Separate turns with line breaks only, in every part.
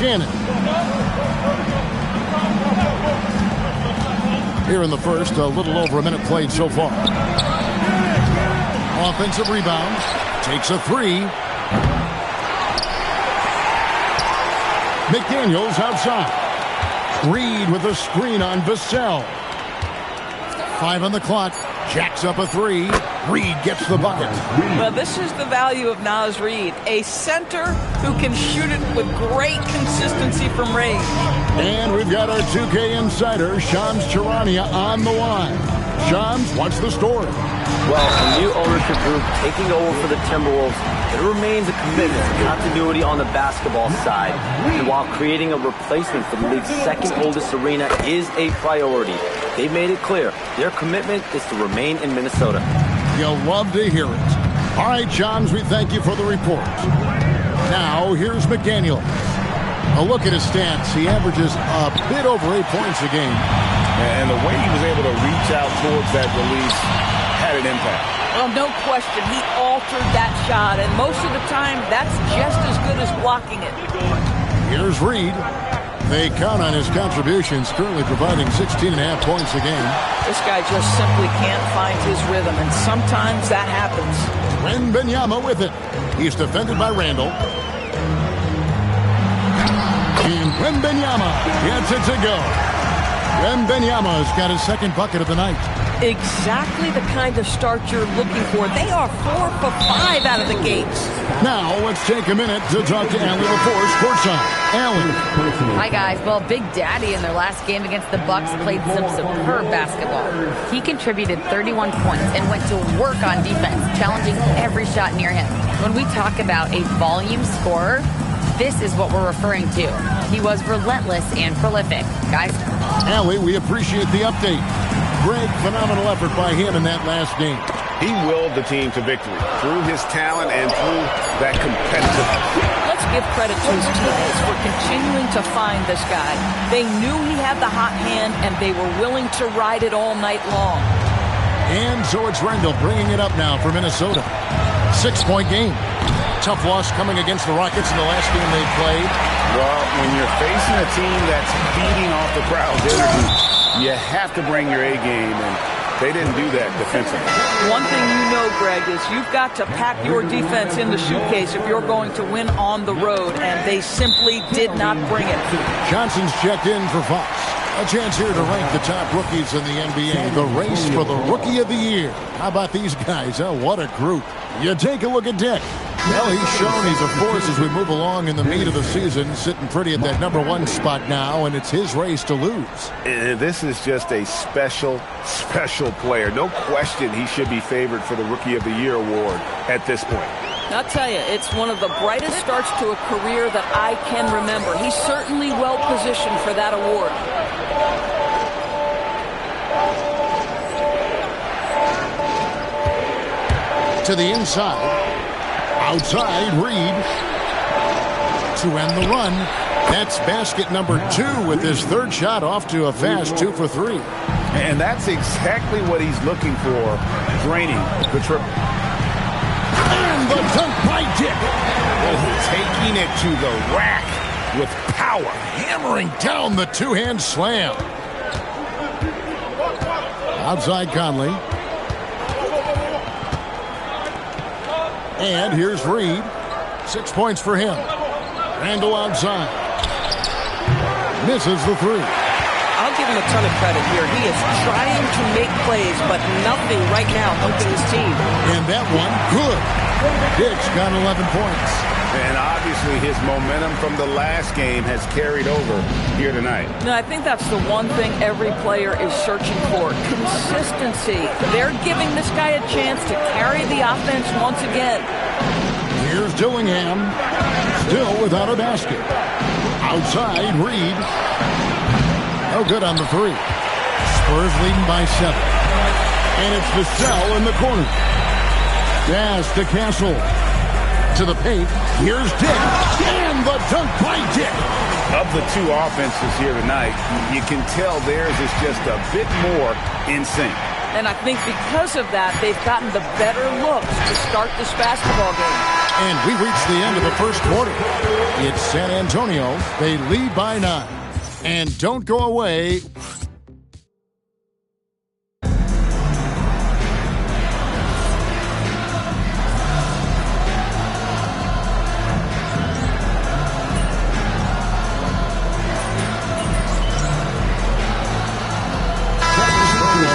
Shannon. Here in the first, a little over a minute played so far. Offensive rebound. Takes a three. McDaniels outside. Reed with a screen on Vassell. 5 on the clock. Jacks up a three. Reed gets the bucket.
Well, this is the value of Naz Reid, a center who can shoot it with great consistency from range.
And we've got our 2K insider, Shams Charania, on the line. Shams, what's the story?
Well, a new ownership group taking over for the Timberwolves. It remains a commitment to continuity on the basketball side. And while creating a replacement for the league's second oldest arena is a priority, they've made it clear their commitment is to remain in Minnesota.
You'll love to hear it. All right, Shams, we thank you for the report. Now, here's McDaniel. A look at his stats. He averages a bit over 8 points a game.
And the way he was able to reach out towards that release had an impact.
Well, no question. He altered that shot, and most of the time, that's just as good as blocking it.
Here's Reed. They count on his contributions, currently providing 16.5 points a game.
This guy just simply can't find his rhythm, and sometimes that happens.
Wembanyama with it. He's defended by Randall. And Wembanyama gets it to go. Wembanyama's got his second bucket of the night.
Exactly the kind of start you're looking for. They are 4 for 5 out of the gates.
Now let's take a minute to talk to Allie LaForce courtside. Allie.
Hi guys. Well, Big Daddy in their last game against the Bucks played some superb basketball. He contributed 31 points and went to work on defense, challenging every shot near him. When we talk about a volume scorer, this is what we're referring to. He was relentless and prolific. Guys.
Allie, we appreciate the update. Great, phenomenal effort by him in that last game.
He willed the team to victory through his talent and through that competitiveness.
Let's give credit to his teammates for continuing to find this guy. They knew he had the hot hand, and they were willing to ride it all night long.
And so it's Randall bringing it up now for Minnesota. 6-point game. Tough loss coming against the Rockets in the last game they played.
Well, when you're facing a team that's feeding off the crowd's energy, you have to bring your A game, and they didn't do that defensively.
One thing you know, Greg, is you've got to pack your defense in the suitcase if you're going to win on the road, and they simply did not bring it.
Johnson's checked in for Fox. A chance here to rank the top rookies in the NBA. The race for the Rookie of the Year. How about these guys? Oh, what a group. You take a look at Dick. Well, he's shown he's a force as we move along in the meat of the season, sitting pretty at that #1 spot now, and it's his race to lose.
This is just a special player. No question he should be favored for the Rookie of the Year award at this point.
I'll tell you, it's one of the brightest starts to a career that I can remember. He's certainly well positioned for that award.
To the inside. Outside, Reed. To end the run. That's basket number 2 with his third shot off to a fast 2 for 3.
And that's exactly what he's looking for, draining the triple.
And the dunk by Dick.
Taking it to the rack with power.
Hammering down the two-hand slam. Outside Conley. And here's Reed. 6 points for him. Randall outside. Misses the three.
I'll give him a ton of credit here. He is trying to make plays, but nothing right now helping his team.
And that one, good. Dick's got 11 points.
And obviously his momentum from the last game has carried over here tonight.
No, I think that's the one thing every player is searching for. Consistency. They're giving this guy a chance to carry the offense once again.
Here's Dillingham. Still without a basket. Outside, Reed. No good on the three. Spurs leading by 7. And it's Vassell in the corner. Pass to Castle. To the paint. Here's Dick. And the dunk by Dick.
Of the two offenses here tonight, you can tell theirs is just a bit more in sync.
And I think because of that, they've gotten the better looks to start this basketball game.
And we reached the end of the first quarter. It's San Antonio. They lead by 9. And don't go away.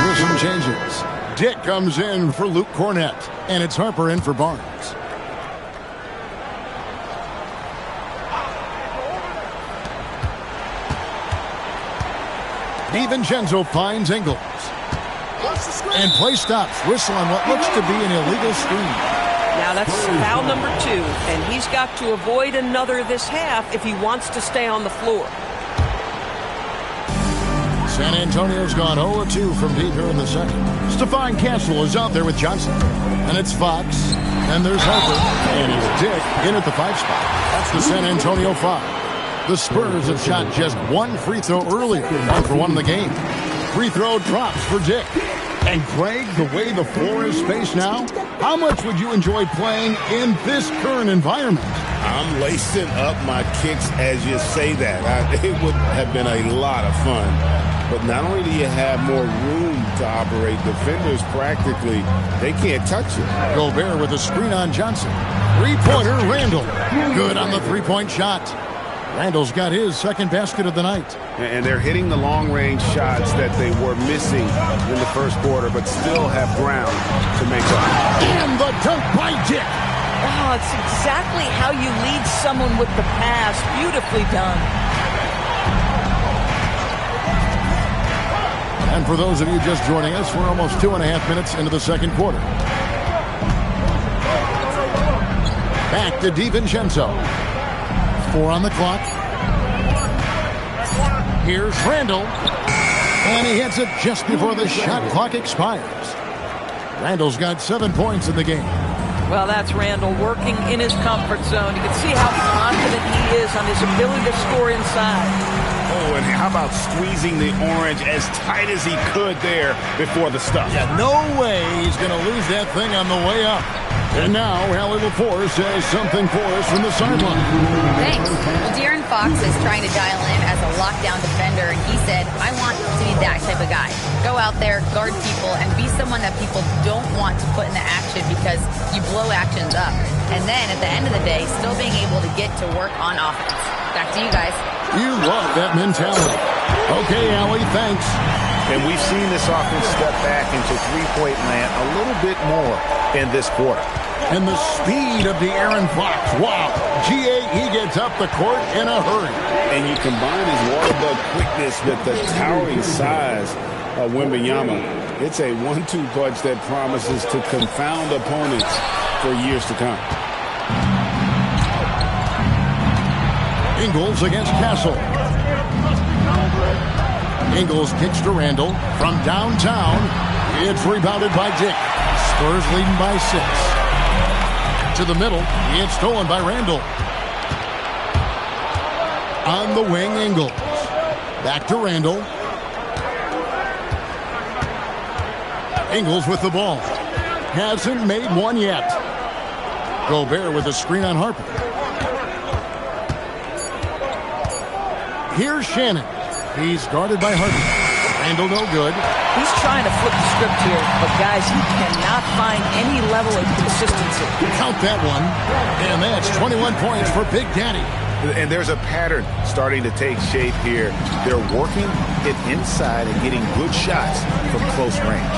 With some changes. Dick comes in for Luke Cornett. And it's Harper in for Barnes. DiVincenzo finds Ingles. And play stops. Whistle on what looks to be an illegal screen.
Now that's foul number 2, and he's got to avoid another this half if he wants to stay on the floor.
San Antonio's gone 0-2 from deep here in the second. Stephon Castle is out there with Johnson. And it's Fox. And there's Harper. And it's Dick in at the 5 spot. That's the San Antonio 5. The Spurs have shot just 1 free throw earlier. 1 for 1 in the game. Free throw drops for Dick. And Greg, the way the floor is spaced now, how much would you enjoy playing in this current environment?
I'm lacing up my kicks as you say that. It would have been a lot of fun. But not only do you have more room to operate, defenders practically, they can't touch it.
Gobert with a screen on Johnson. Three-pointer, Randall. Good on the three-point shot. Randall's got his second basket of the night.
And they're hitting the long-range shots that they were missing in the first quarter, but still have ground to make up.
And the dunk by Dick.
Oh, it's exactly how you lead someone with the pass. Beautifully done.
And for those of you just joining us, we're almost 2.5 minutes into the second quarter. Back to DiVincenzo. 4 on the clock. Here's Randall. And he hits it just before the shot clock expires. Randall's got 7 points in the game.
Well, that's Randall working in his comfort zone. You can see how confident he is on his ability to score inside.
Oh, and how about squeezing the orange as tight as he could there before the stuff?
Yeah, no way he's going to lose that thing on the way up. And now, Allie LaForce says something for us from the sideline.
Thanks. Well, De'Aaron Fox is trying to dial in as a lockdown defender, and he said, I want to be that type of guy. Go out there, guard people, and be someone that people don't want to put into action because you blow actions up. And then, at the end of the day, still being able to get to work on offense. Back to you guys.
You love that mentality. Okay, Allie, thanks.
And we've seen this offense step back into three-point land a little bit more in this quarter.
And the speed of De'Aaron Fox. Wow. G.A., he gets up the court in a hurry.
And you combine his water bug quickness with the towering size of Wembanyama. It's a 1-2 punch that promises to confound opponents for years to come.
Ingles against Castle. Ingles kicks to Randall from downtown. It's rebounded by Dick. Spurs leading by 6. To the middle. It's stolen by Randall. On the wing, Ingles. Back to Randall. Ingles with the ball. Hasn't made one yet. Gobert with a screen on Harper. Here's Shannon. He's guarded by Harper. Randall no good.
He's trying to flip the script here, but guys, he cannot find any level of consistency.
Count that one. And that's 21 points for Big Daddy.
And there's a pattern starting to take shape here. They're working it inside and getting good shots from close range.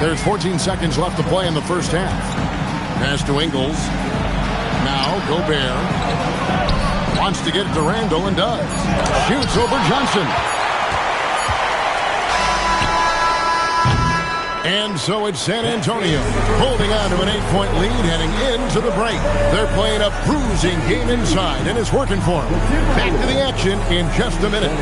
There's 14 seconds left to play in the first half. Pass to Ingles. Now Gobert wants to get it to Randall and does. Shoots over Johnson. And so it's San Antonio holding on to an 8-point lead heading into the break. They're playing a bruising game inside and it's working for them. Back to the action in just a minute.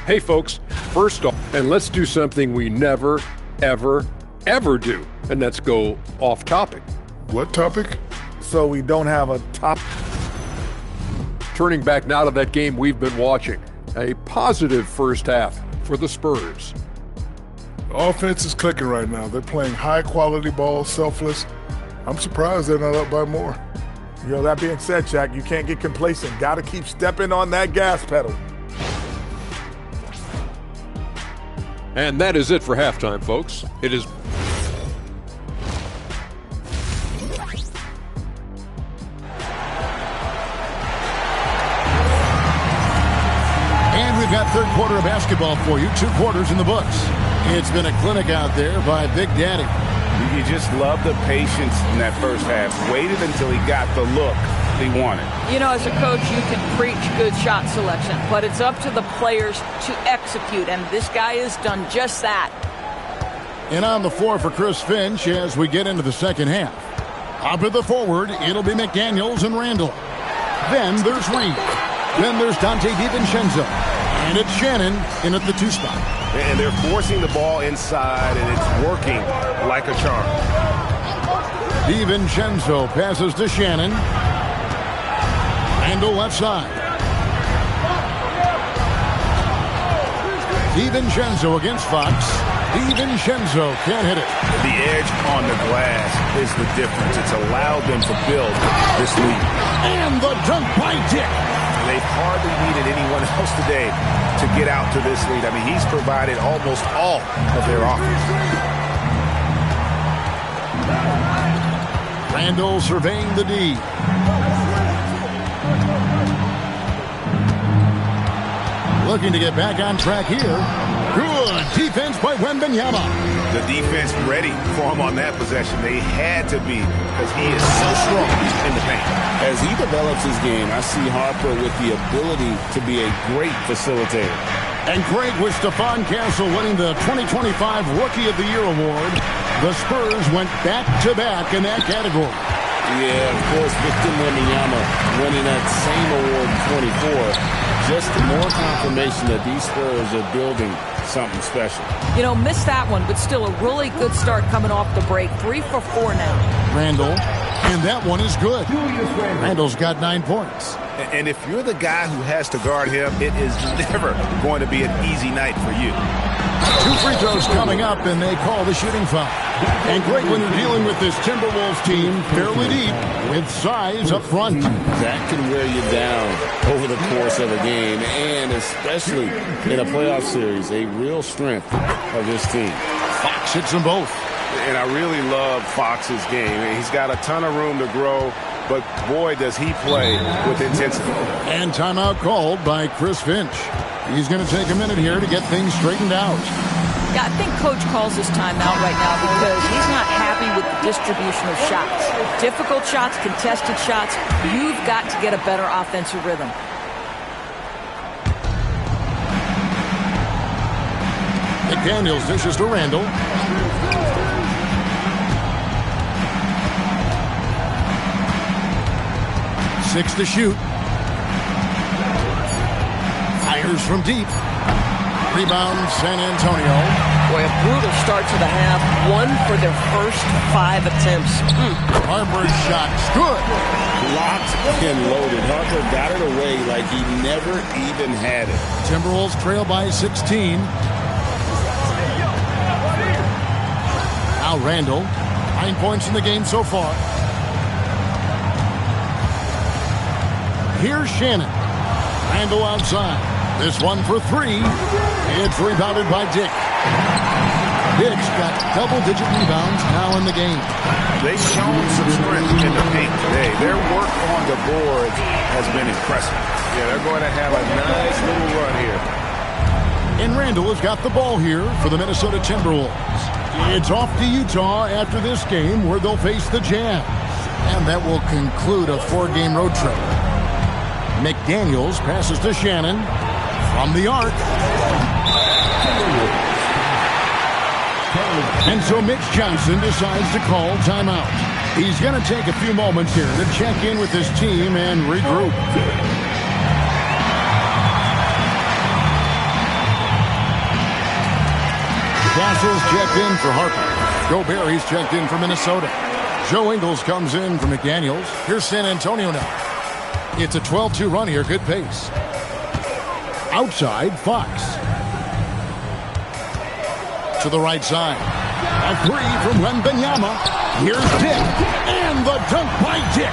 Hey folks, first off, and let's do something we never, ever, ever do, and that's go off topic.
What topic?
So we don't have a top.
Turning back now to that game we've been watching, a positive first half for the Spurs.
The offense is clicking right now. They're playing high-quality ball, selfless. I'm surprised they're not up by more.
You know, that being said, Shaq, you can't get complacent. Got to keep stepping on that gas pedal.
And that is it for halftime, folks. It is...
And we've got third quarter of basketball for you. 2 quarters in the books. It's been a clinic out there by Big Daddy.
You just love the patience in that first half. Waited until he got the look he wanted.
You know, as a coach, you can preach good shot selection, but it's up to the players to execute, and this guy has done just that.
And on the floor for Chris Finch as we get into the second half. Up to the forward, it'll be McDaniels and Randall. Then there's Reed. Then there's Dante DiVincenzo. And it's Shannon in at the 2 spot.
And they're forcing the ball inside, and it's working like a charm.
DiVincenzo passes to Shannon. Randall left side. DiVincenzo against Fox. DiVincenzo can't hit it.
The edge on the glass is the difference. It's allowed them to build this lead.
And the dunk by Dick.
They've hardly needed anyone else today to get out to this lead. I mean, he's provided almost all of their offense.
Randall surveying the D. Looking to get back on track here. Good defense by Wembanyama.
The defense ready for him on that possession. They had to be because he is so strong in the paint.
As he develops his game, I see Harper with the ability to be a great facilitator.
And great with Stephon Castle winning the 2025 Rookie of the Year award. The Spurs went back-to-back in that category.
Yeah, of course, Victor Wembanyama winning that same award in 24. Just more confirmation that these Spurs are building something special.
You know, missed that one, but still a really good start coming off the break. 3 for 4 now.
Randall, and that one is good. Randall's got 9 points.
And if you're the guy who has to guard him, it is never going to be an easy night for you.
2 free throws coming up, and they call the shooting foul. And great when you're dealing with this Timberwolves team fairly deep with size up front.
That can wear you down over the course of a game, and especially in a playoff series, a real strength of this team.
Fox hits them both.
And I really love Fox's game. He's got a ton of room to grow, but boy, does he play with intensity.
And timeout called by Chris Finch. He's going to take a minute here to get things straightened out.
Yeah, I think Coach calls this timeout right now because he's not happy with the distribution of shots. Difficult shots, contested shots. You've got to get a better offensive rhythm.
McDaniels dishes to Randall. Six to shoot. Fires from deep. Rebound, San Antonio.
Boy, a brutal start to the half. 1 for their first 5 attempts.
Harper's shot's good.
Locked and loaded. Harper got it away like he never even had it.
Timberwolves trail by 16. Now Randall. 9 points in the game so far. Here's Shannon. Randall outside. This one for 3. It's rebounded by Dick. Dick's got double-digit rebounds now in the game.
They've shown some strength in the paint today. Their work on the boards has been impressive. Yeah, they're going to have a nice little run here.
And Randall has got the ball here for the Minnesota Timberwolves. It's off to Utah after this game where they'll face the Jazz. And that will conclude a 4-game road trip. McDaniels passes to Shannon from the arc. And so Mitch Johnson decides to call timeout. He's going to take a few moments here to check in with his team and regroup. Castle's checked in for Harper. Goberry's checked in for Minnesota. Joe Ingles comes in for McDaniels. Here's San Antonio now. It's a 12-2 run here. Good pace. Outside, Fox. To the right side. A three from Wembanyama. Here's Dick. And the dunk by Dick.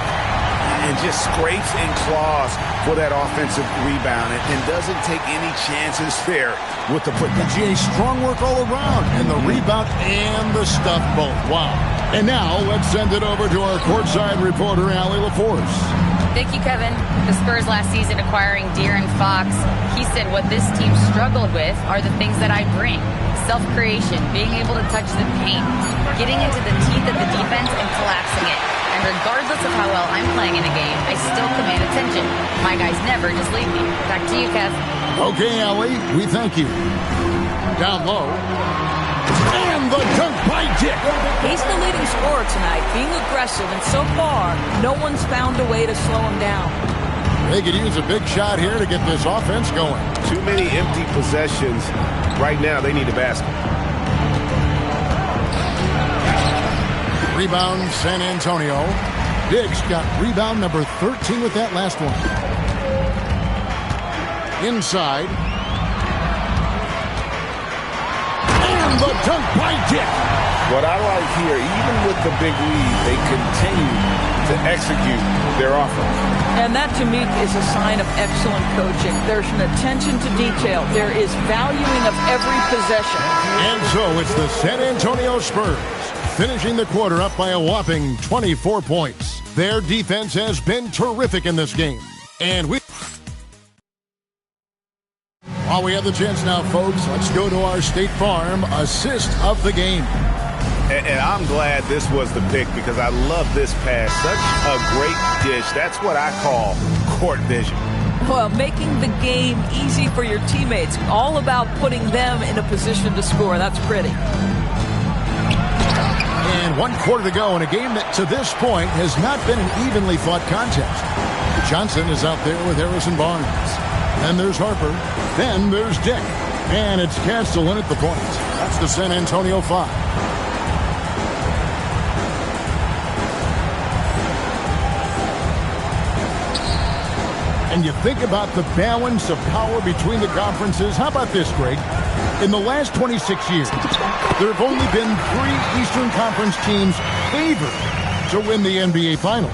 And just scrapes and claws for that offensive rebound and doesn't take any chances there with the putback.
GA strong work all around, and the rebound and the stuff both. Wow. And now let's send it over to our courtside reporter, Allie LaForce.
Thank you, Kevin. The Spurs last season acquiring De'Aaron Fox. He said what this team struggled with are the things that I bring. Self-creation, being able to touch the paint, getting into the teeth of the defense and collapsing it. And regardless of how well I'm playing in a game, I still command attention. My guys never just leave me. Back to you, Kev.
Okay, Allie, we thank you. Down low. And the dunk by Dick.
He's the leading scorer tonight, being aggressive, and so far, no one's found a way to slow him down.
They could use a big shot here to get this offense going.
Too many empty possessions. Right now, they need a basket.
Rebound, San Antonio. Diggs got rebound number 13 with that last one. Inside. And the dunk by Dick.
What I like here, even with the big lead, they continue to execute their offense.
And that, to me, is a sign of excellent coaching. There's an attention to detail. There is valuing of every possession.
And so it's the San Antonio Spurs finishing the quarter up by a whopping 24 points. Their defense has been terrific in this game. And while we have the chance now, folks, let's go to our State Farm assist of the game.
And I'm glad this was the pick because I love this pass. Such a great dish. That's what I call court vision.
Well, making the game easy for your teammates. All about putting them in a position to score. That's pretty.
And 1 quarter to go in a game that to this point has not been an evenly fought contest. Johnson is out there with Harrison Barnes. Then there's Harper. Then there's Dick. And it's Castle in at the point. That's the San Antonio 5. And you think about the balance of power between the conferences. How about this, Greg? In the last 26 years, there have only been 3 Eastern Conference teams favored to win the NBA Finals.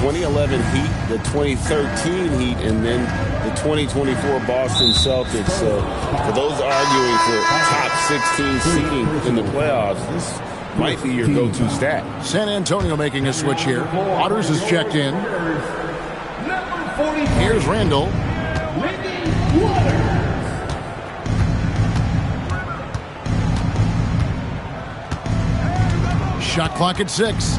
2011 Heat, the 2013 Heat, and then the 2024 Boston Celtics. So for those arguing for top 16 seeding in the playoffs, this might be your go-to stat.
San Antonio making a switch here. Waters is checked in. Here's Randall. Shot clock at 6.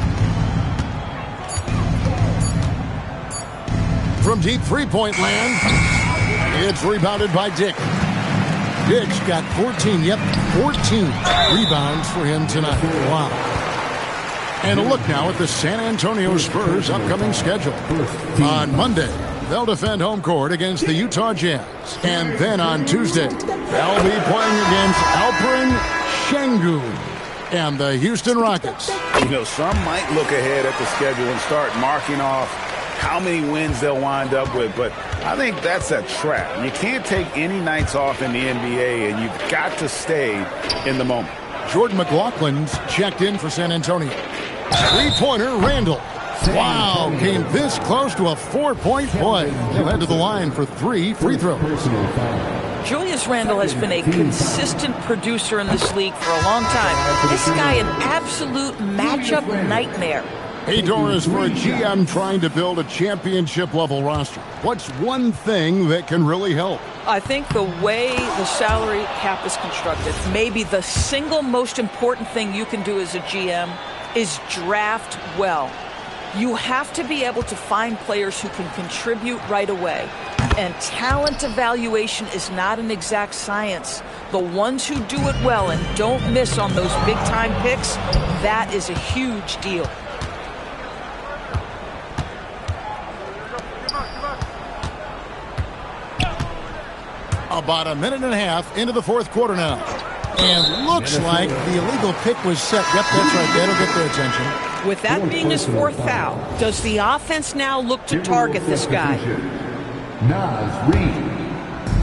From deep three-point land, it's rebounded by Dick. Dick's got 14, 14 rebounds for him tonight. Wow. And a look now at the San Antonio Spurs' upcoming schedule. On Monday, they'll defend home court against the Utah Jazz. And then on Tuesday, they'll be playing against Alperen Şengün and the Houston Rockets.
You know, some might look ahead at the schedule and start marking off how many wins they'll wind up with, but I think that's a trap. You can't take any nights off in the NBA, and you've got to stay in the moment.
Jordan McLaughlin's checked in for San Antonio. Three-pointer, Randall. Wow, came this close to a 4-point play. He'll head to the line for 3 free throws.
Julius Randle has been a consistent producer in this league for a long time. This guy, an absolute matchup nightmare.
Hey, Doris, for a GM trying to build a championship-level roster, what's one thing that can really help?
I think the way the salary cap is constructed, maybe the single most important thing you can do as a GM is draft well. You have to be able to find players who can contribute right away. And talent evaluation is not an exact science. The ones who do it well and don't miss on those big-time picks, that is a huge deal.
About a minute and a half into the fourth quarter now. And looks like the illegal pick was set. Yep, that's right. That'll get their attention.
With that being his fourth foul, does the offense now look to target this guy?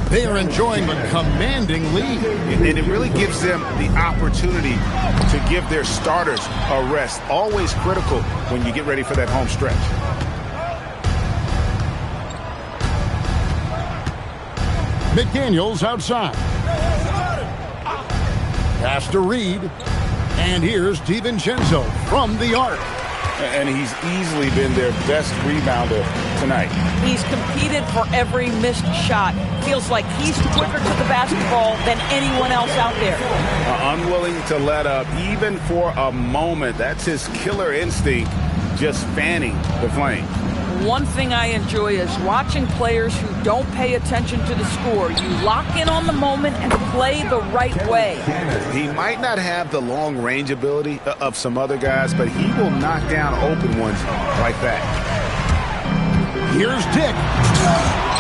They are enjoying a commanding lead.
And it really gives them the opportunity to give their starters a rest. Always critical when you get ready for that home stretch.
McDaniels outside. Pass to Reed. And here's DiVincenzo from the arc.
And he's easily been their best rebounder tonight.
He's competed for every missed shot. Feels like he's quicker to the basketball than anyone else out there.
Unwilling to let up even for a moment. That's his killer instinct, just fanning the flame.
One thing I enjoy is watching players who don't pay attention to the score. You lock in on the moment and play the right way.
He might not have the long-range ability of some other guys, but he will knock down open ones like that.
Here's Dick.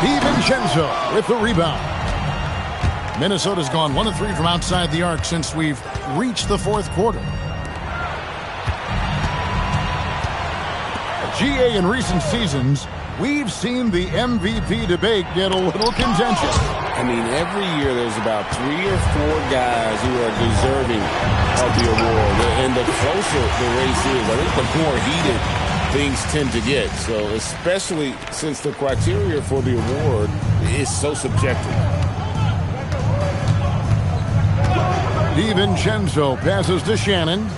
DiVincenzo with the rebound. Minnesota's gone 1 of 3 from outside the arc since we've reached the fourth quarter. GA in recent seasons, we've seen the MVP debate get a little contentious.
I mean, every year there's about 3 or 4 guys who are deserving of the award. And the closer the race is, I think the more heated things tend to get. So especially since the criteria for the award is so subjective.
DiVincenzo passes to Shannon.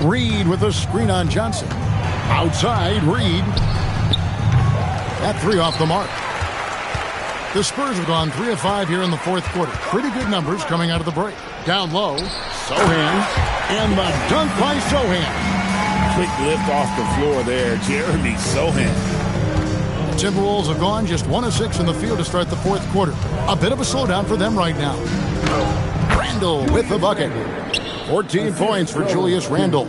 Reed with a screen on Johnson. Outside, Reed. That 3 off the mark. The Spurs have gone 3 of 5 here in the fourth quarter. Pretty good numbers coming out of the break. Down low, Sohan. And the dunk by Sohan.
Quick lift off the floor there, Jeremy Sohan.
The Timberwolves have gone just 1 of 6 in the field to start the fourth quarter. A bit of a slowdown for them right now. Randle with the bucket. 14 points for Julius Randle.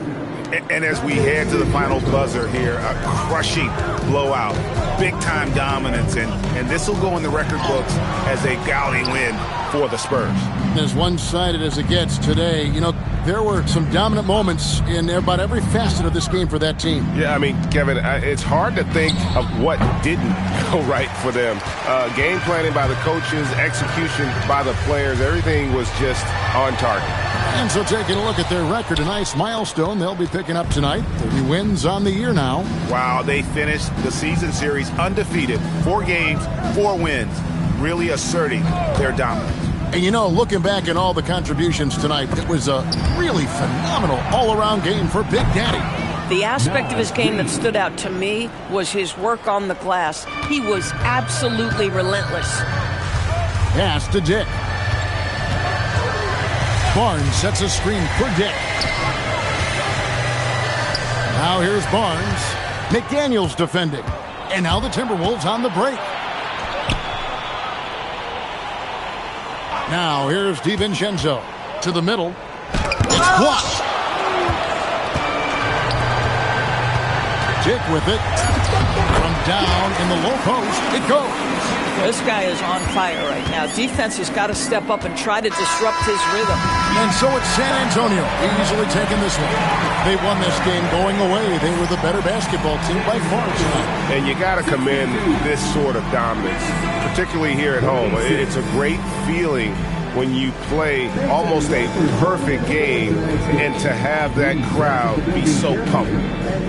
And as we head to the final buzzer here, a crushing blowout, big-time dominance, and this will go in the record books as a gaudy win for the Spurs.
As one-sided as it gets today, you know, there were some dominant moments in about every facet of this game for that team.
Yeah, I mean, Kevin, it's hard to think of what didn't go right for them. Game planning by the coaches, execution by the players, everything was just on target.
And so taking a look at their record, a nice milestone they'll be picking up tonight. 30 wins on the year now.
Wow, they finished the season series undefeated. 4 games, 4 wins, really asserting their dominance.
And you know, looking back at all the contributions tonight, it was a really phenomenal all-around game for Big Daddy.
The aspect of his game that stood out to me was his work on the glass. He was absolutely relentless.
Pass to Dick. Barnes sets a screen for Dick. Now here's Barnes. McDaniels defending. And now the Timberwolves on the break. Now here's DiVincenzo to the middle. It's blocked. Dick with it. From down in the low post, it goes.
This guy is on fire right now. Defense has got to step up and try to disrupt his rhythm.
And so it's San Antonio easily taking this one. They won this game going away. They were the better basketball team by far tonight.
And you got to commend this sort of dominance, particularly here at home. It's a great feeling when you play almost a perfect game and to have that crowd be so pumped.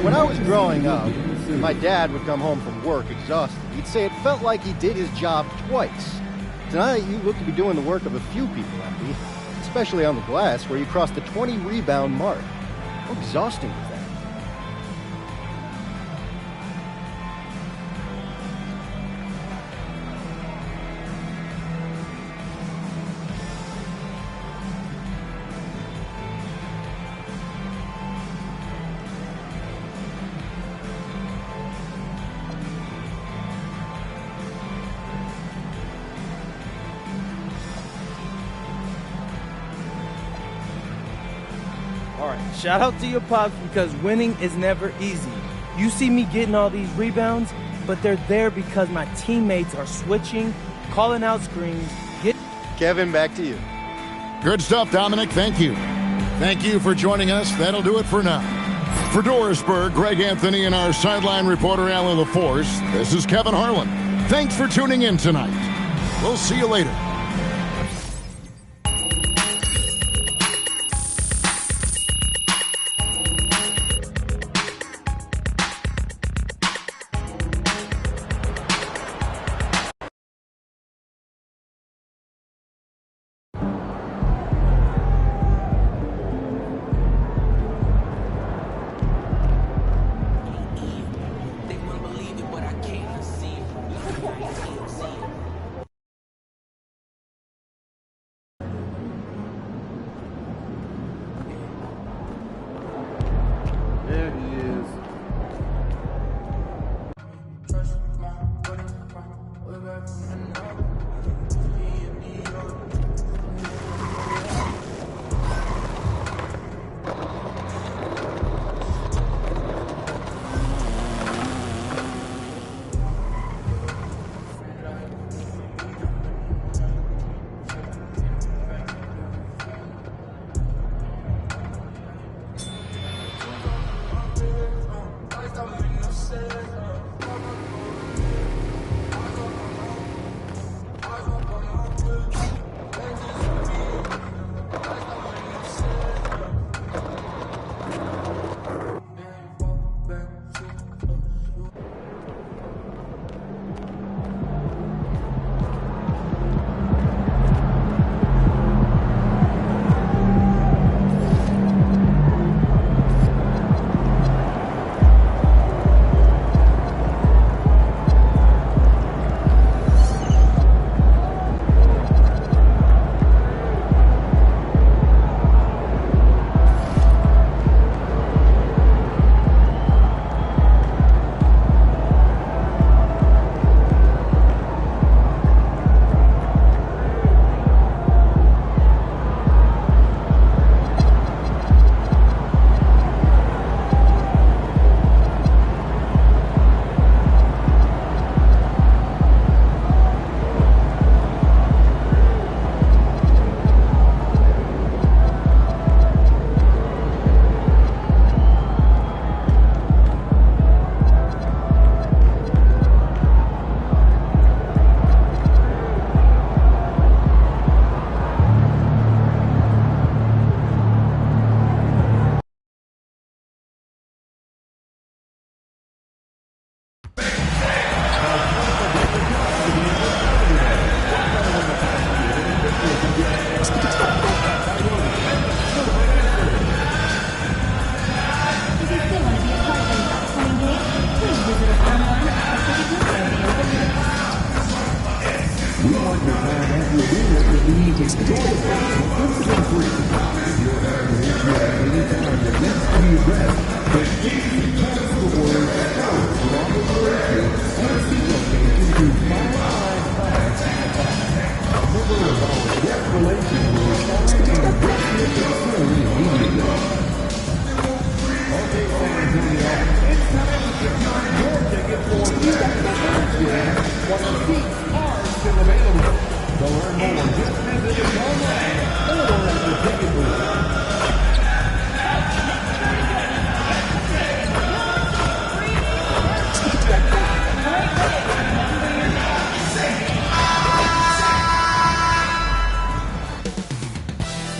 When I was growing up, my dad would come home from work exhausted. He'd say it felt like he did his job twice. Tonight, you look to be doing the work of a few people, MD, especially on the glass, where you crossed the 20-rebound mark. How exhausting was that?
Shout out to your pops because winning is never easy. You see me getting all these rebounds, but they're there because my teammates are switching, calling out screens.
Kevin, back to you.
Good stuff, Dominic. Thank you. Thank you for joining us. That'll do it for now. For Dorisburg, Greg Anthony, and our sideline reporter, Alan LaForce, this is Kevin Harlan. Thanks for tuning in tonight. We'll see you later.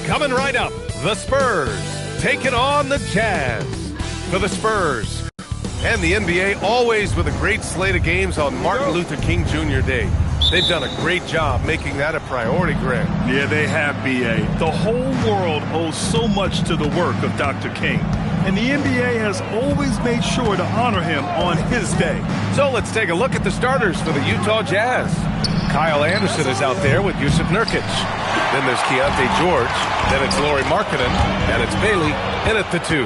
Coming right up, the Spurs taking on the Jazz. For the Spurs and the NBA, always with a great slate of games on Martin Luther King Jr. Day. They've done a great job making that a priority, Greg.
Yeah, they have, B.A. The whole world owes so much to the work of Dr. King. And the NBA has always made sure to honor him on his day.
So let's take a look at the starters for the Utah Jazz. Kyle Anderson is out there with Yusuf Nurkic. Then there's Keontae George. Then it's Lauri Markkanen. And it's Bailey in at the 2.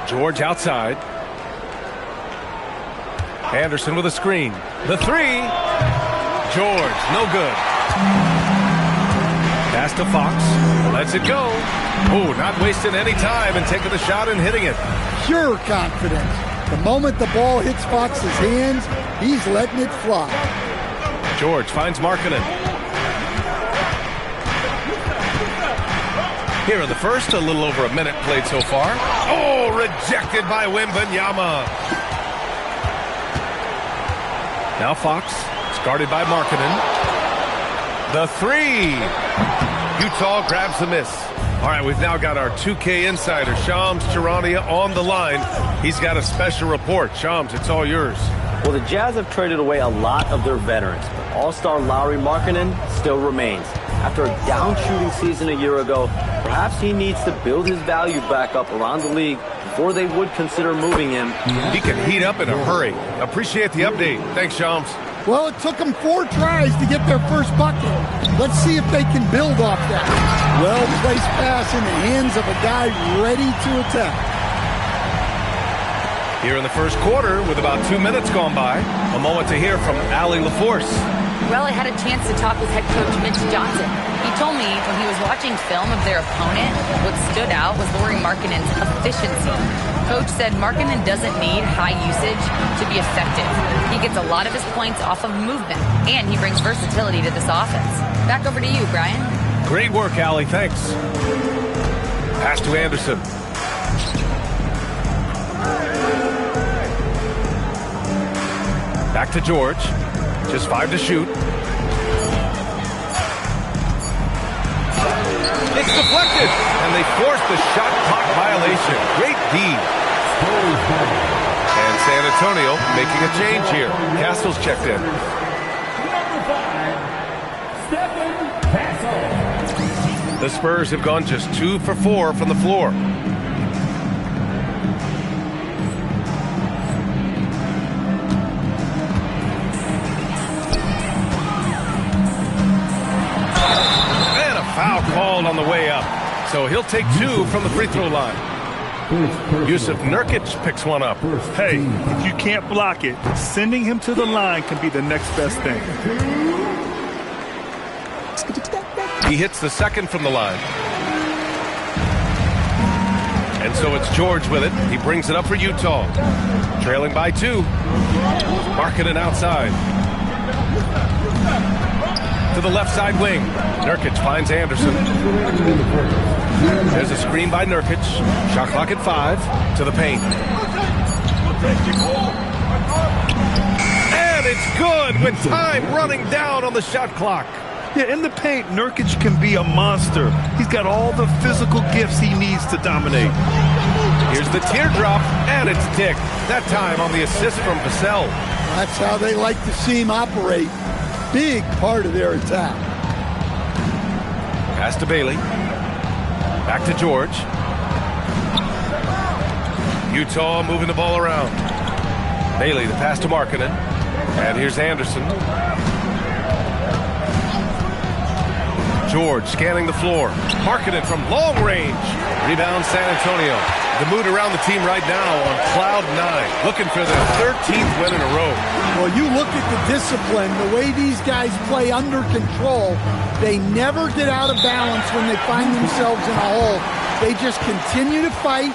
George outside. Anderson with a screen. The 3. George, no good. Pass to Fox. Lets it go. Oh, not wasting any time and taking the shot and hitting it.
Pure confidence. The moment the ball hits Fox's hands, he's letting it fly.
George finds Markkanen. Here in the first, a little over a minute played so far. Oh, rejected by Wembanyama. Now Fox, it's guarded by Markkanen. The three. Utah grabs the miss. All right, we've now got our 2K insider, Shams Charania, on the line. He's got a special report. Shams, it's all yours.
Well, the Jazz have traded away a lot of their veterans, but all-star Lauri Markkanen still remains. After a down-shooting season a year ago, perhaps he needs to build his value back up around the league before they would consider moving him.
He can heat up in a hurry. Appreciate the update. Thanks, Shams.
Well, it took them 4 tries to get their first bucket. Let's see if they can build off that. Well-placed pass in the hands of a guy ready to attack.
Here in the first quarter, with about 2 minutes gone by, a moment to hear from Allie LaForce.
Well, I had a chance to talk with head coach Mitch Johnson. He told me when he was watching film of their opponent, what stood out was Lauri Markkanen's efficiency. Coach said Markkanen doesn't need high usage to be effective. He gets a lot of his points off of movement, and he brings versatility to this offense. Back over to you, Brian.
Great work, Allie. Thanks. Pass to Anderson. Back to George. Just 5 to shoot. It's deflected, and they forced the shot clock violation. Great D. And San Antonio making a change here. Castle's checked in. The Spurs have gone just 2 for 4 from the floor. Foul called on the way up. So he'll take 2 from the free throw line. Yusuf Nurkic picks one up.
Hey, if you can't block it, sending him to the line can be the next best thing.
He hits the second from the line. And so it's George with it. He brings it up for Utah. Trailing by 2. Markkanen outside. To the left side wing. Nurkic finds Anderson. There's a screen by Nurkic. Shot clock at 5. To the paint. And it's good with time running down on the shot clock.
Yeah, in the paint, Nurkic can be a monster. He's got all the physical gifts he needs to dominate.
Here's the teardrop, and it's Dick. That time on the assist from Vassell.
That's how they like to see him operate. Big part of their attack.
Pass to Bailey. Back to George. Utah moving the ball around. Bailey, the pass to Markkanen. And here's Anderson. George scanning the floor. Markkanen from long range. Rebound San Antonio. The mood around the team right now on cloud 9. Looking for their 13th win in a row.
Well, you look at the discipline, the way these guys play under control. They never get out of balance when they find themselves in a hole. They just continue to fight,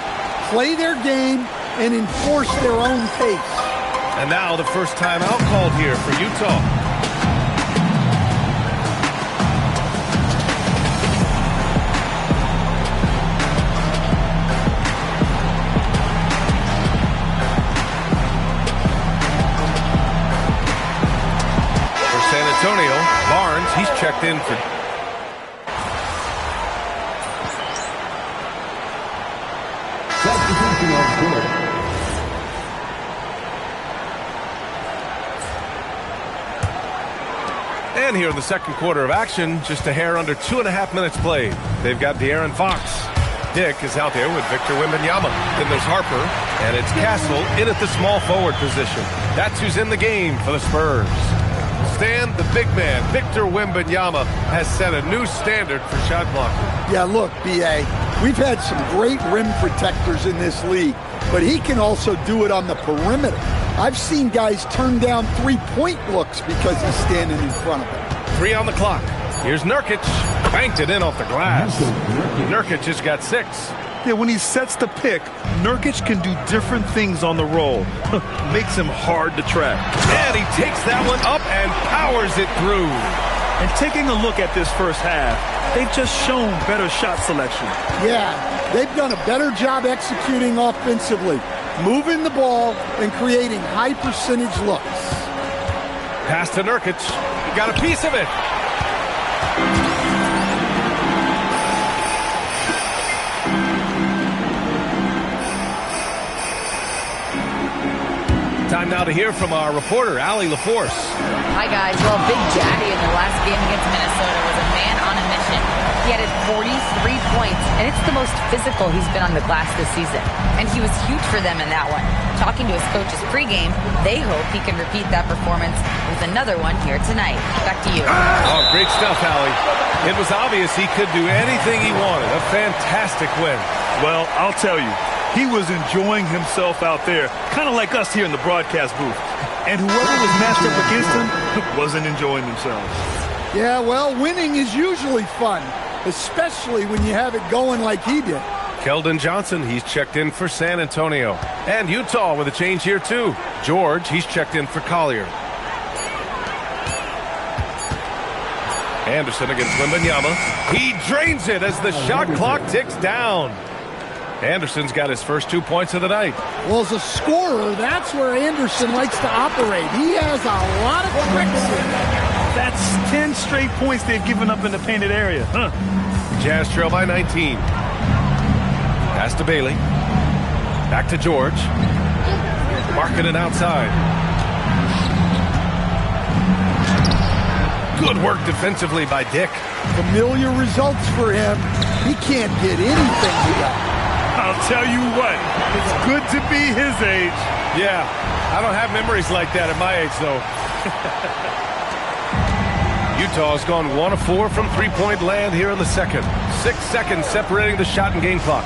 play their game, and enforce their own pace.
And now the first time out called here for Utah. Antonio, Barnes, he's checked in for... And here in the second quarter of action, just a hair under 2.5 minutes played. They've got De'Aaron Fox. Dick is out there with Victor Wembanyama. Then there's Harper, and it's Castle in at the small forward position. That's who's in the game for the Spurs. Stan, the big man, Victor Wembanyama, has set a new standard for shot blocking.
Yeah, look, B.A., we've had some great rim protectors in this league, but he can also do it on the perimeter. I've seen guys turn down three-point looks because he's standing in front of them.
3 on the clock. Here's Nurkic. Banked it in off the glass. Nurkic has got 6.
Yeah, when he sets the pick, Nurkic can do different things on the roll. Makes him hard to track.
And he takes that one up and powers it through.
And taking a look at this first half, they've just shown better shot selection.
Yeah, they've done a better job executing offensively, moving the ball and creating high percentage looks.
Pass to Nurkic. Got a piece of it. Time now to hear from our reporter, Allie LaForce.
Hi, guys. Well, Big Daddy in their last game against Minnesota was a man on a mission. He added 43 points, and it's the most physical he's been on the glass this season. And he was huge for them in that one. Talking to his coaches pregame, they hope he can repeat that performance with another one here tonight. Back to you.
Oh, great stuff, Allie. It was obvious he could do anything he wanted. A fantastic win.
Well, I'll tell you, he was enjoying himself out there, kind of like us here in the broadcast booth. And whoever was matched up against him wasn't enjoying themselves.
Yeah, well, winning is usually fun, especially when you have it going like he did.
Keldon Johnson, he's checked in for San Antonio. And Utah with a change here, too. George, he's checked in for Collier. Anderson against Wembanyama. He drains it as the shot clock ticks down. Anderson's got his first 2 points of the night.
Well, as a scorer, that's where Anderson likes to operate. He has a lot of tricks in there.
That's 10 straight points they've given up in the painted area.
Jazz trail by 19. Pass to Bailey. Back to George. Markkanen outside. Good work defensively by Dick.
Familiar results for him. He can't get anything together.
I'll tell you what, it's good to be his age.
Yeah, I don't have memories like that at my age, though. Utah's gone 1 of 4 from three-point land here in the second. 6 seconds separating the shot and game clocks.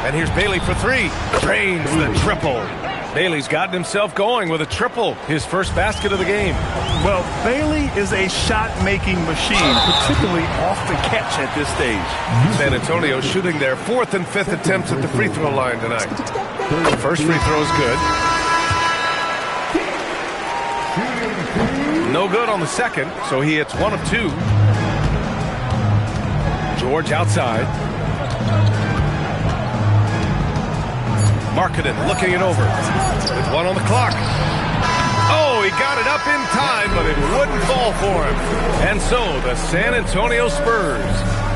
And here's Bailey for 3. Drains the triple. Bailey's gotten himself going with a triple, his first basket of the game.
Well, Bailey is a shot-making machine, particularly off the catch at this stage.
San Antonio shooting their 4th and 5th attempts at the free throw line tonight. First free throw is good. No good on the second, so he hits 1 of 2. George outside. Markkanen looking it over with 1 on the clock. Oh, he got it up in time, but it wouldn't fall for him. And so the San Antonio Spurs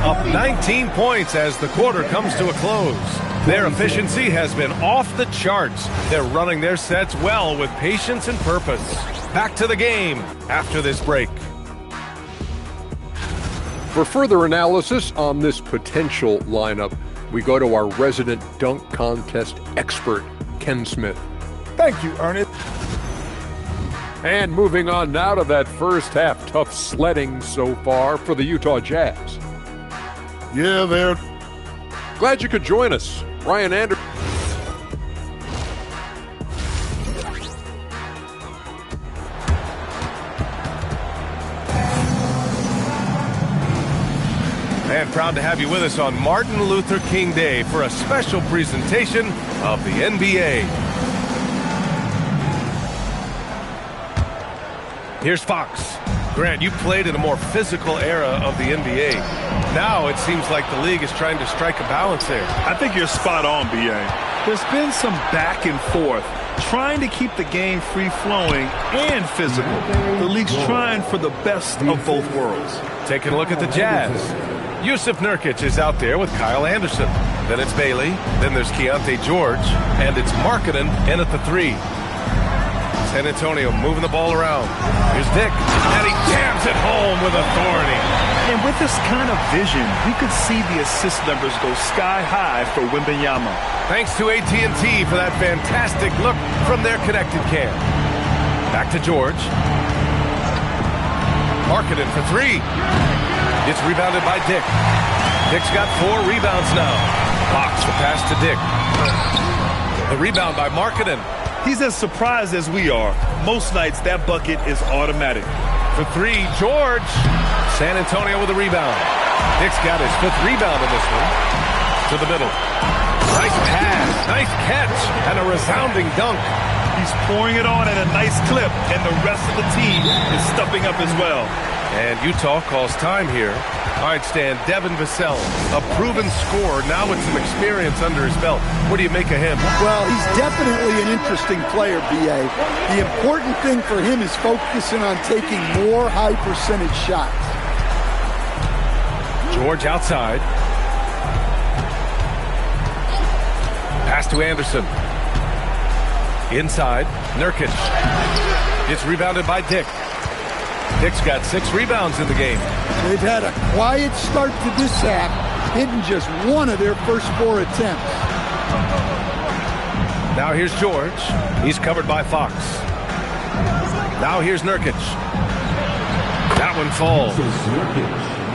up 19 points as the quarter comes to a close. Their efficiency has been off the charts. They're running their sets well with patience and purpose. Back to the game after this break.
For further analysis on this potential lineup, we go to our resident dunk contest expert, Ken Smith.
Thank you, Ernest.
And moving on now to that first half, tough sledding so far for the Utah Jazz.
Yeah, they're...
Glad you could join us. Ryan Anderson.
And proud to have you with us on Martin Luther King Day for a special presentation of the NBA. Here's Fox. Grant, you played in a more physical era of the NBA. Now it seems like the league is trying to strike a balance there.
I think you're spot on, B.A. There's been some back and forth, trying to keep the game free-flowing and physical. The league's trying for the best of both worlds.
Taking a look at the Jazz. Yusuf Nurkic is out there with Kyle Anderson. Then it's Bailey. Then there's Keontae George. And it's Markkanen in at the 3. San Antonio moving the ball around. Here's Dick. And he jams it home with authority.
And with this kind of vision, we could see the assist numbers go sky high for Wembanyama.
Thanks to AT&T for that fantastic look from their connected cam. Back to George. Markkanen for 3. It's rebounded by Dick. Dick's got 4 rebounds now. Fox the pass to Dick. The rebound by Markkanen.
He's as surprised as we are. Most nights that bucket is automatic.
for three. George. San Antonio with a rebound. Dick's got his 5th rebound in this one. To the middle. Nice pass. Nice catch. And a resounding dunk.
He's pouring it on at a nice clip, and the rest of the team is stepping up as well.
And Utah calls time here. All right, Stan, Devin Vassell, a proven scorer, now with some experience under his belt. What do you make of him?
Well, he's definitely an interesting player, B.A. The important thing for him is focusing on taking more high-percentage shots.
George outside. Pass to Anderson. Inside, Nurkic. It's rebounded by Dick. Dick's got 6 rebounds in the game.
They've had a quiet start to this half, hitting just one of their first 4 attempts.
Now here's George. He's covered by Fox. Now here's Nurkic. That one falls.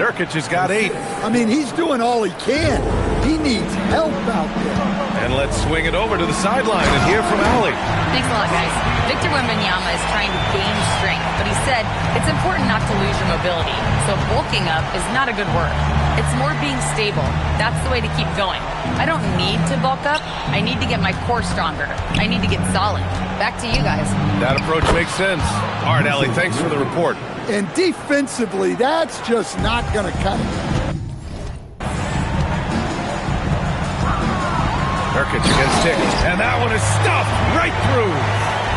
Nurkic has got 8.
I mean, he's doing all he can. He needs help out there.
And let's swing it over to the sideline and hear from Allie.
Thanks a lot, guys. Victor Wembanyama is trying to gain strength, but he said it's important not to lose your mobility. So bulking up is not a good word. It's more being stable. That's the way to keep going. I don't need to bulk up. I need to get my core stronger. I need to get solid. Back to you guys.
That approach makes sense. All right, Allie, thanks for the report.
And defensively, that's just not going to cut it.
Nurkic against Dick, and that one is stuffed right through.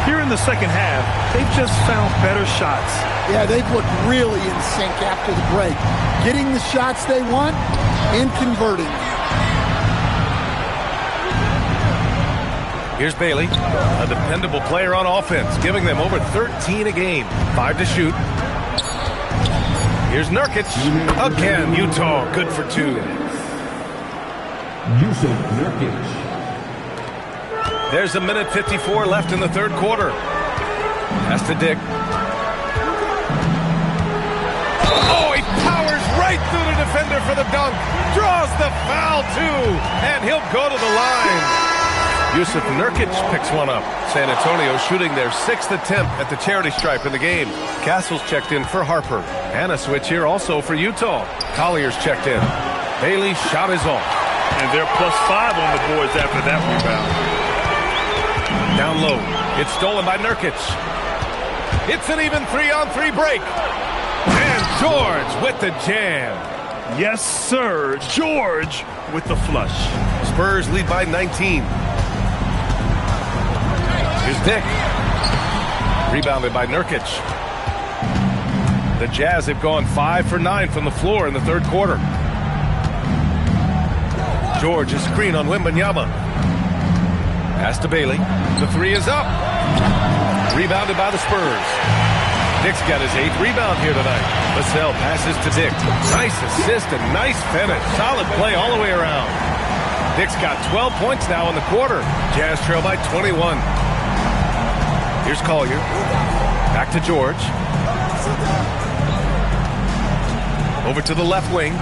Here in the second half, they've just found better shots.
Yeah, they've looked really in sync after the break. Getting the shots they want and converting.
Here's Bailey, a dependable player on offense, giving them over 13 a game. 5 to shoot. Here's Nurkic. Again, Utah, good for 2.
Nurkic.
There's 1:54 left in the third quarter. Pass to Dick. Oh, he powers right through the defender for the dunk. Draws the foul, too. And he'll go to the line. Yusuf Nurkic picks one up. San Antonio shooting their 6th attempt at the charity stripe in the game. Castle's checked in for Harper. And a switch here also for Utah. Collier's checked in. Bailey's shot is off.
And they're +5 on the boards after that rebound.
Down low. It's stolen by Nurkic. It's an even 3-on-3 break. And George with the jam.
Yes, sir. George with the flush.
Spurs lead by 19. Here's Dick. Rebounded by Nurkic. The Jazz have gone 5 for 9 from the floor in the third quarter. George is screen on Wembanyama. Pass to Bailey. The 3 is up. Rebounded by the Spurs. Dick's got his 8th rebound here tonight. Vassell passes to Dick. Nice assist and nice finish. Solid play all the way around. Dick's got 12 points now in the quarter. Jazz trail by 21. Here's Collier. Back to George. Over to the left wing.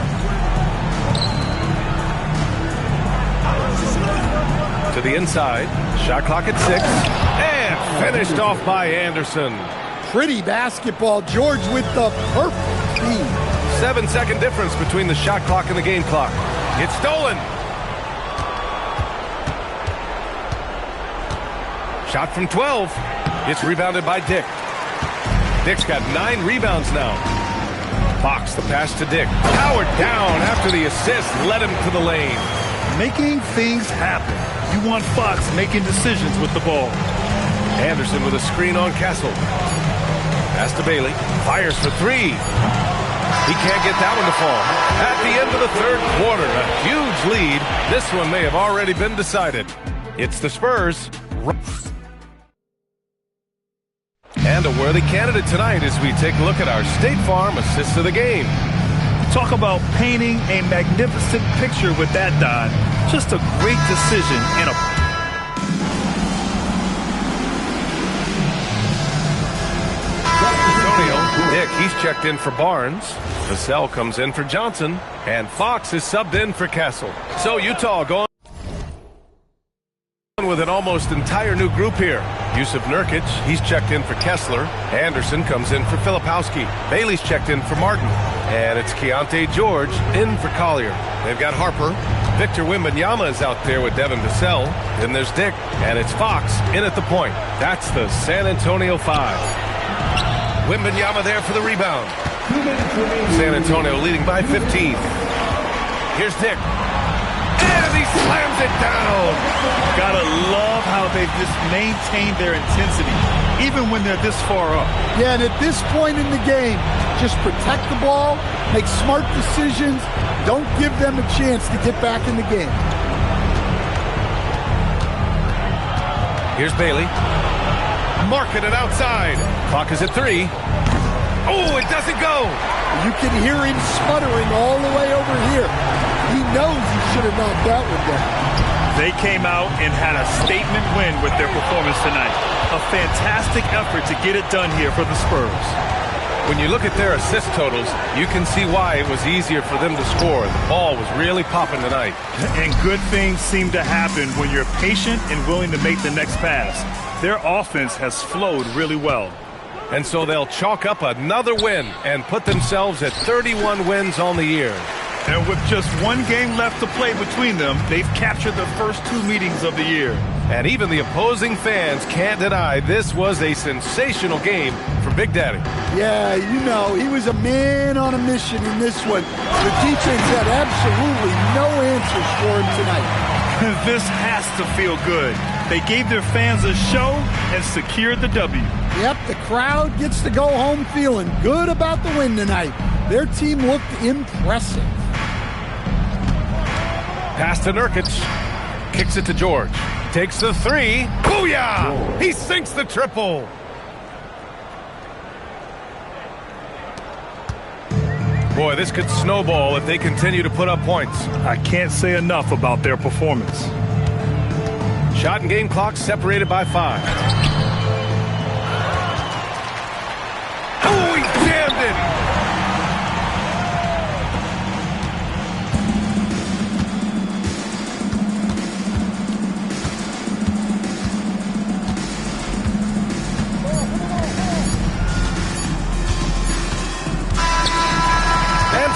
To the inside. Shot clock at 6. And finished off by Anderson.
Pretty basketball. George with the perfect feed.
7-second difference between the shot clock and the game clock. It's stolen. Shot from 12. It's rebounded by Dick. Dick's got 9 rebounds now. Fox, the pass to Dick. Powered down after the assist led him to the lane.
Making things happen. You want Fox making decisions with the ball.
Anderson with a screen on Castle. Pass to Bailey. Fires for 3. He can't get that one to fall. At the end of the third quarter, a huge lead. This one may have already been decided. It's the Spurs. And a worthy candidate tonight as we take a look at our State Farm assist of the game.
Talk about painting a magnificent picture with that, Don. Just a great decision and a...
Dick, he's checked in for Barnes. Vassell comes in for Johnson. And Fox is subbed in for Castle. So Utah going with with an almost entire new group here. Yusuf Nurkic, he's checked in for Kessler. Anderson comes in for Filipowski. Bailey's checked in for Martin. And it's Keontae George in for Collier. They've got Harper. Victor Wembanyama is out there with Devin Vassell. Then there's Dick. And it's Fox in at the point. That's the San Antonio 5. Wembanyama there for the rebound. San Antonio leading by 15. Here's Dick. And he slams it down.
Gotta love how they've just maintained their intensity, even when they're this far up.
Yeah, and at this point in the game, just protect the ball, make smart decisions, don't give them a chance to get back in the game.
Here's Bailey. Marking it outside. Clock is at 3. Oh, it doesn't go.
You can hear him sputtering all the way over here. He knows he should have knocked that one down.
They came out and had a statement win with their performance tonight. A fantastic effort to get it done here for the Spurs.
When you look at their assist totals, you can see why it was easier for them to score. The ball was really popping tonight.
And good things seem to happen when you're patient and willing to make the next pass. Their offense has flowed really well.
And so they'll chalk up another win and put themselves at 31 wins on the year.
And with just one game left to play between them, they've captured the first 2 meetings of the year.
And even the opposing fans can't deny this was a sensational game from Big Daddy.
Yeah, you know, he was a man on a mission in this one. The defense had absolutely no answers for him tonight.
This has to feel good. They gave their fans a show and secured the W.
Yep, the crowd gets to go home feeling good about the win tonight. Their team looked impressive.
Pass to Nurkic. Kicks it to George. Takes the 3. Booyah! He sinks the triple. Boy, this could snowball if they continue to put up points.
I can't say enough about their performance.
Shot and game clock separated by 5. Oh, he jammed it!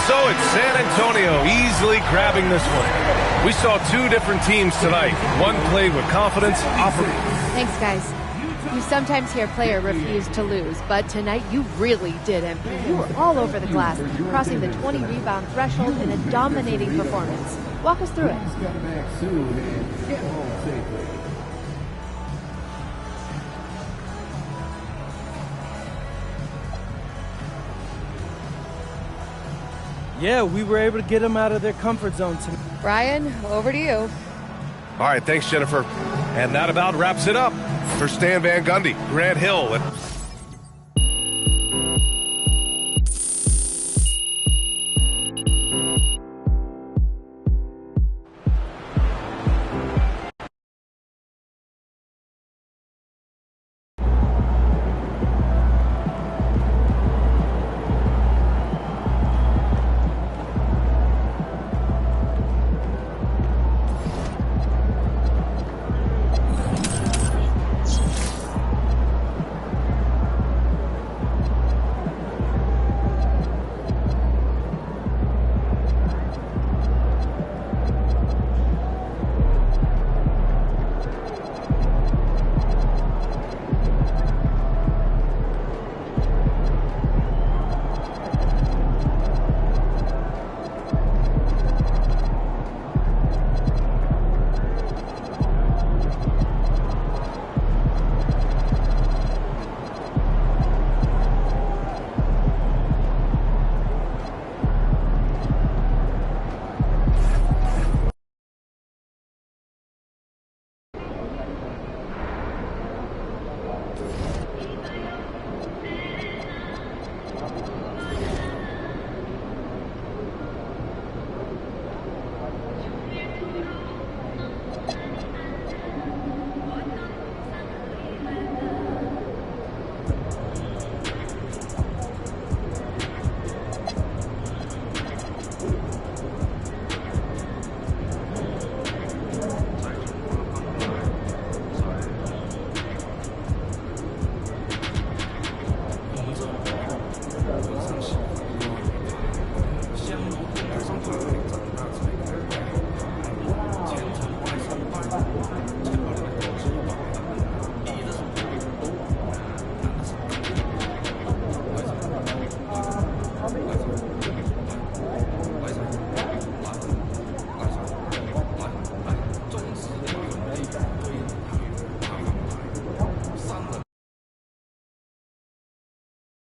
So it's San Antonio easily grabbing this one. We saw 2 different teams tonight. One played with confidence.
Thanks, guys. You sometimes hear a player refuse to lose, but tonight you really did, MP. You were all over the glass, crossing the 20-rebound threshold in a dominating performance. Walk us through it.
Yeah, we were able to get them out of their comfort zone tonight.
Brian, over to you.
All right, thanks, Jennifer. And that about wraps it up for Stan Van Gundy, Grant Hill.